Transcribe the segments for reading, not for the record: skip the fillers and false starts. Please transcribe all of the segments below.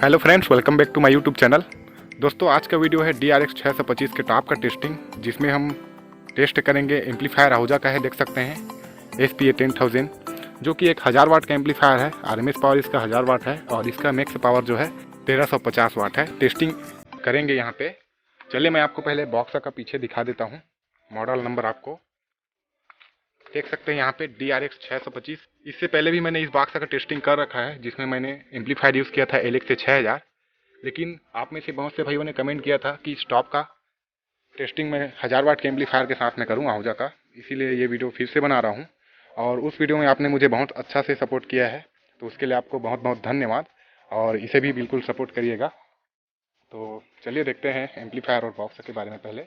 Hello friends, welcome back to my YouTube channel. दोस्तों, आज का वीडियो है DRX 625 के टॉप का टेस्टिंग, जिसमें हम टेस्ट करेंगे एम्पलीफायर आहूजा का है। देख सकते हैं SPA 10000, जो कि एक 1000 वाट का एम्पलीफायर है। RMS पावर इसका 1000 वाट है और इसका मैक्स पावर जो है 1350 वाट है। टेस्टिंग करेंगे यहाँ पे। चलिए मैं आपको पहले बॉक्स का पीछे दिखा देता हूँ। मॉडल नंबर आपको देख सकते हैं यहाँ पे DRX 625। इससे पहले भी मैंने इस बॉक्स का टेस्टिंग कर रखा है, जिसमें मैंने एम्पलीफायर यूज़ किया था LX से 6000। लेकिन आप में से बहुत से भाइयों ने कमेंट किया था कि स्टॉप का टेस्टिंग मैं 1000 वाट के एम्पलीफायर के साथ में करूँ आहूजा का, इसीलिए ये वीडियो फिर से बना रहा हूँ। और उस वीडियो में आपने मुझे बहुत अच्छा से सपोर्ट किया है, तो उसके लिए आपको बहुत बहुत धन्यवाद। और इसे भी बिल्कुल सपोर्ट करिएगा। तो चलिए देखते हैं एम्पलीफायर और बॉक्स के बारे में। पहले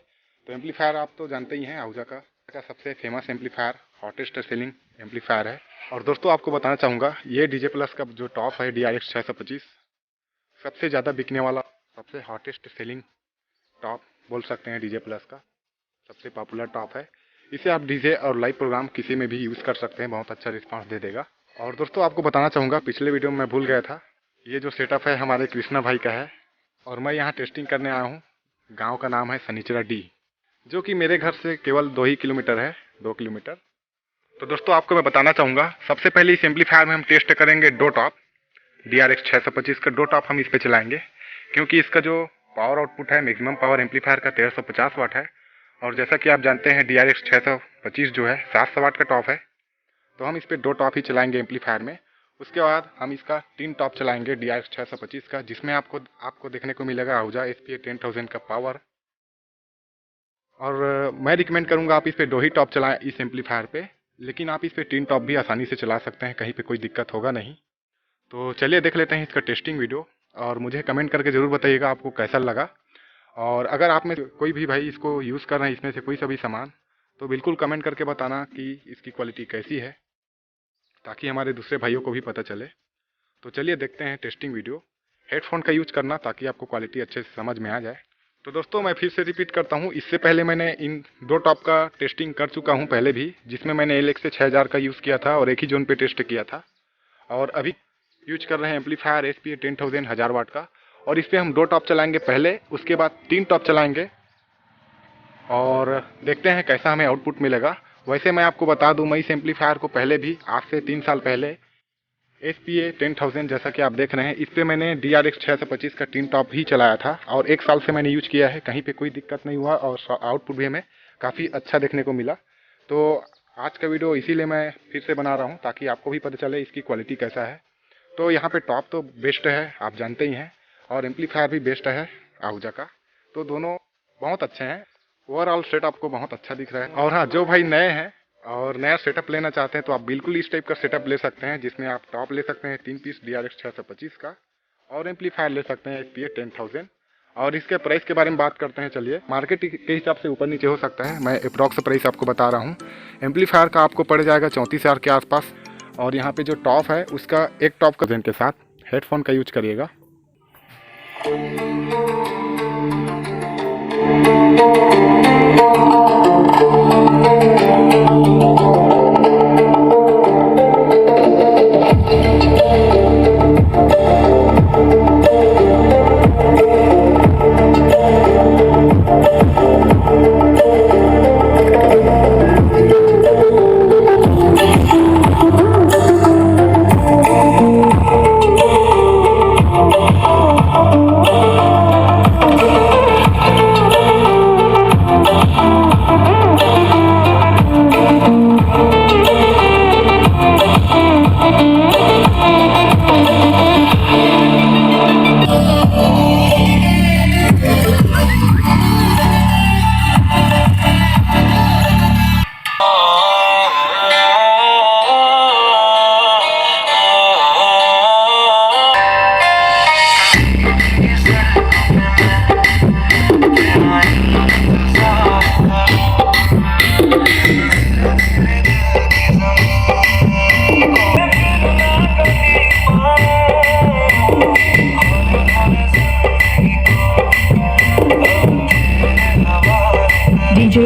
तो एम्पलीफायर आप तो जानते ही हैं, आहूजा का सबसे famous amplifier, hottest selling amplifier है। और दोस्तों, आपको बताना चाहूँगा, ये DJ प्लस का जो टॉप है DRX 625, सबसे ज़्यादा बिकने वाला, सबसे हॉटेस्ट सेलिंग टॉप बोल सकते हैं। DJ प्लस का सबसे पॉपुलर टॉप है। इसे आप DJ और लाइव प्रोग्राम किसी में भी यूज़ कर सकते हैं, बहुत अच्छा रिस्पांस दे देगा। और दोस्तों, आपको बताना चाहूँगा, पिछले वीडियो में मैं भूल गया था, ये जो सेटअप है हमारे कृष्णा भाई का है और मैं यहाँ टेस्टिंग करने आया हूँ। गाँव का नाम है सनीचरा D, जो कि मेरे घर से केवल 2 ही किलोमीटर है, 2 किलोमीटर। तो दोस्तों, आपको मैं बताना चाहूँगा, सबसे पहले इस एम्पलीफायर में हम टेस्ट करेंगे डो टॉप। DRX 625 का डो टॉप हम इस पे चलाएंगे, क्योंकि इसका जो पावर आउटपुट है, मैक्सिमम पावर एम्पलीफायर का 1350 वाट है। और जैसा कि आप जानते हैं, DRX 625 जो है 700 वाट का टॉप है। तो हम इस पे 2 टॉप ही चलाएंगे एम्पलीफायर में। उसके बाद हम इसका 3 टॉप चलाएंगे DRX 625 का, जिसमें आपको देखने को मिलेगा आहूजा SPA 10000 का पावर। और मैं रिकमेंड करूंगा आप इस पे 2 ही टॉप चलाएं इस एम्पलीफायर पे, लेकिन आप इस पे 3 टॉप भी आसानी से चला सकते हैं, कहीं पे कोई दिक्कत होगा नहीं। तो चलिए देख लेते हैं इसका टेस्टिंग वीडियो, और मुझे कमेंट करके ज़रूर बताइएगा आपको कैसा लगा। और अगर आप में कोई भी भाई इसको यूज़ कर रहे हैं, इसमें से कोई सा भी सामान, तो बिल्कुल कमेंट करके बताना कि इसकी क्वालिटी कैसी है, ताकि हमारे दूसरे भाइयों को भी पता चले। तो चलिए देखते हैं टेस्टिंग वीडियो। हेडफोन का यूज करना, ताकि आपको क्वालिटी अच्छे से समझ में आ जाए। तो दोस्तों, मैं फिर से रिपीट करता हूँ, इससे पहले मैंने इन 2 टॉप का टेस्टिंग कर चुका हूँ पहले भी, जिसमें मैंने LX से 6000 का यूज़ किया था और एक ही जोन पे टेस्ट किया था। और अभी यूज कर रहे हैं एम्पलीफायर SPA 10000 1000 वाट का, और इस पर हम 2 टॉप चलाएंगे पहले, उसके बाद 3 टॉप चलाएंगे और देखते हैं कैसा हमें आउटपुट मिलेगा। वैसे मैं आपको बता दूं, मैं इस एम्पलीफायर को पहले भी, आज से 3 साल पहले, SPA 10000 जैसा कि आप देख रहे हैं, इस पर मैंने DRX 625 का 3 टॉप ही चलाया था और 1 साल से मैंने यूज किया है। कहीं पे कोई दिक्कत नहीं हुआ और आउटपुट भी हमें काफ़ी अच्छा देखने को मिला। तो आज का वीडियो इसीलिए मैं फिर से बना रहा हूँ, ताकि आपको भी पता चले इसकी क्वालिटी कैसा है। तो यहाँ पे टॉप तो बेस्ट है, आप जानते ही हैं, और एम्पलीफायर भी बेस्ट है आहूजा का। तो दोनों बहुत अच्छे हैं। ओवरऑल सेट आपको बहुत अच्छा दिख रहा है। और हाँ, जो भाई नए हैं और नया सेटअप लेना चाहते हैं, तो आप बिल्कुल इस टाइप का सेटअप ले सकते हैं, जिसमें आप टॉप ले सकते हैं 3 पीस DRX 625 का, और एम्पलीफायर ले सकते हैं SPA 10000। और इसके प्राइस के बारे में बात करते हैं। चलिए, मार्केट के हिसाब से ऊपर नीचे हो सकता है, मैं अप्रॉक्स प्राइस आपको बता रहा हूँ। एम्पलीफायर का आपको पड़ जाएगा 34,000 के आसपास। और यहाँ पे जो टॉप है, उसका एक टॉप का के साथ हेडफोन का यूज करिएगा।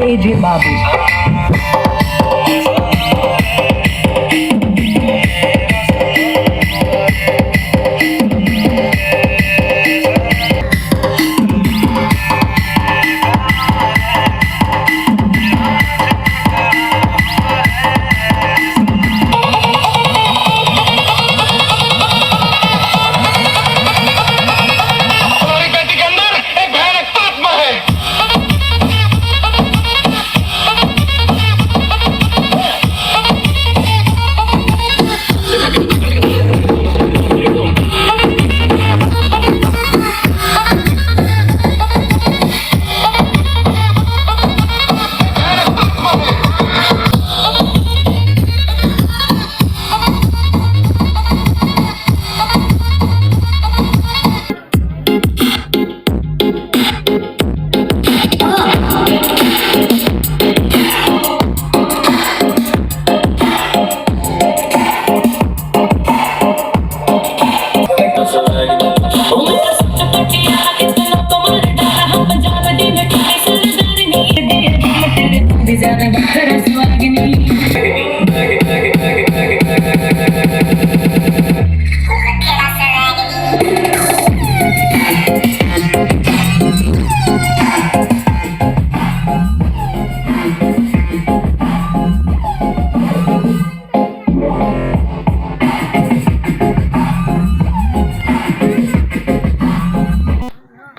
DJ Babu.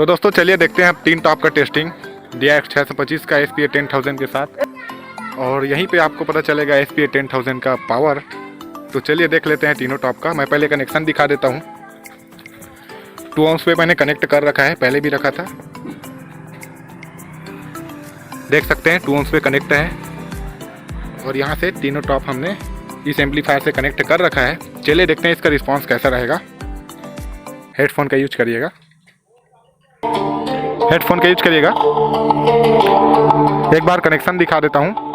तो दोस्तों चलिए देखते हैं अब 3 टॉप का टेस्टिंग DRX 625 का SPA 10000 के साथ, और यहीं पे आपको पता चलेगा SPA 10000 का पावर। तो चलिए देख लेते हैं तीनों टॉप का। मैं पहले कनेक्शन दिखा देता हूँ। 2 ohms पे मैंने कनेक्ट कर रखा है, पहले भी रखा था, देख सकते हैं 2 ohms पे कनेक्ट है। और यहाँ से तीनों टॉप हमने इस एम्पलीफायर से कनेक्ट कर रखा है। चलिए देखते हैं इसका रिस्पांस कैसा रहेगा। हेडफोन का यूज करिएगा, हेडफोन का यूज करिएगा। एक बार कनेक्शन दिखा देता हूँ।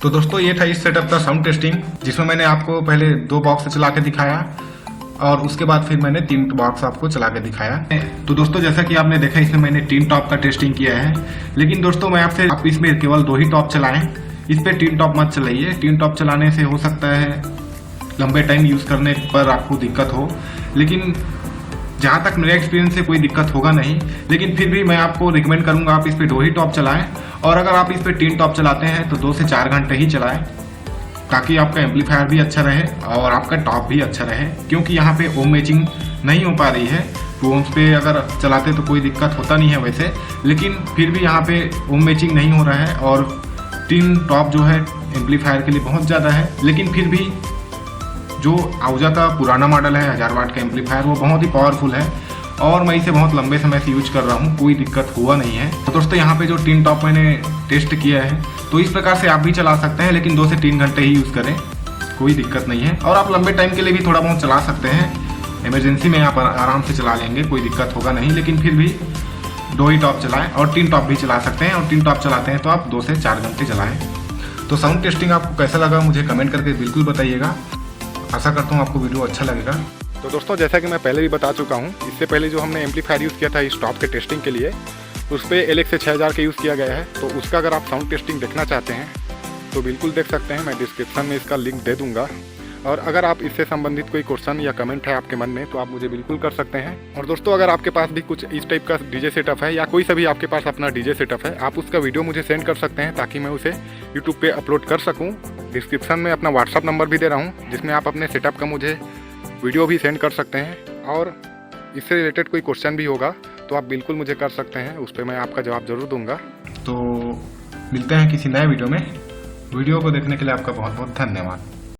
तो दोस्तों ये था इस सेटअप का साउंड टेस्टिंग, जिसमें मैंने आपको पहले 2 बॉक्स चला के दिखाया और उसके बाद फिर मैंने 3 बॉक्स आपको चला के दिखाया। तो दोस्तों जैसा कि आपने देखा इसमें मैंने 3 टॉप का टेस्टिंग किया है, लेकिन दोस्तों मैं आपसे आप इसमें केवल 2 ही टॉप चलाएं, इस पे 3 टॉप मत चलाइए। 3 टॉप चलाने से हो सकता है लंबे टाइम यूज़ करने पर आपको दिक्कत हो, लेकिन जहाँ तक मेरे एक्सपीरियंस से कोई दिक्कत होगा नहीं। लेकिन फिर भी मैं आपको रिकमेंड करूँगा आप इस पर 2 ही टॉप चलाएं, और अगर आप इस पर 3 टॉप चलाते हैं तो 2 से 4 घंटे ही चलाएं, ताकि आपका एम्पलीफायर भी अच्छा रहे और आपका टॉप भी अच्छा रहे। क्योंकि यहाँ पे ओम मैचिंग नहीं हो पा रही है, तो ओम्स पे अगर चलाते तो कोई दिक्कत होता नहीं है वैसे, लेकिन फिर भी यहाँ पे ओम मैचिंग नहीं हो रहा है और 3 टॉप जो है एम्पलीफायर के लिए बहुत ज़्यादा है। लेकिन फिर भी जो आहूजा का पुराना मॉडल है 1000 वाट का एम्पलीफायर, वो बहुत ही पावरफुल है और मैं इसे बहुत लंबे समय से यूज कर रहा हूँ, कोई दिक्कत हुआ नहीं है। तो दोस्तों यहाँ पे जो 3 टॉप मैंने टेस्ट किया है, तो इस प्रकार से आप भी चला सकते हैं, लेकिन 2 से 3 घंटे ही यूज़ करें, कोई दिक्कत नहीं है। और आप लंबे टाइम के लिए भी थोड़ा बहुत चला सकते हैं, इमरजेंसी में आप आराम से चला लेंगे, कोई दिक्कत होगा नहीं। लेकिन फिर भी 2 ही टॉप चलाएं, और 3 टॉप भी चला सकते हैं, और 3 टॉप चलाते हैं तो आप 2 से 4 घंटे चलाएं। तो साउंड टेस्टिंग आपको कैसा लगा मुझे कमेंट करके बिल्कुल बताइएगा। आशा करता हूँ आपको वीडियो अच्छा लगेगा। तो दोस्तों जैसा कि मैं पहले भी बता चुका हूँ, इससे पहले जो हमने एम्पलीफायर यूज़ किया था इस टॉप के टेस्टिंग के लिए, उस पर LX से 6000 का यूज़ किया गया है। तो उसका अगर आप साउंड टेस्टिंग देखना चाहते हैं तो बिल्कुल देख सकते हैं, मैं डिस्क्रिप्शन में इसका लिंक दे दूँगा। और अगर आप इससे संबंधित कोई क्वेश्चन या कमेंट है आपके मन में तो आप मुझे बिल्कुल कर सकते हैं। और दोस्तों अगर आपके पास भी कुछ इस टाइप का डीजे सेटअप है, या कोई सा भी आपके पास अपना डीजे सेटअप है, आप उसका वीडियो मुझे सेंड कर सकते हैं, ताकि मैं उसे यूट्यूब पे अपलोड कर सकूं। डिस्क्रिप्शन में अपना व्हाट्सअप नंबर भी दे रहा हूं, जिसमें आप अपने सेटअप का मुझे वीडियो भी सेंड कर सकते हैं। और इससे रिलेटेड कोई क्वेश्चन भी होगा तो आप बिल्कुल मुझे कर सकते हैं, उस पर मैं आपका जवाब ज़रूर दूंगा। तो मिलते हैं किसी नए वीडियो में। वीडियो को देखने के लिए आपका बहुत बहुत धन्यवाद।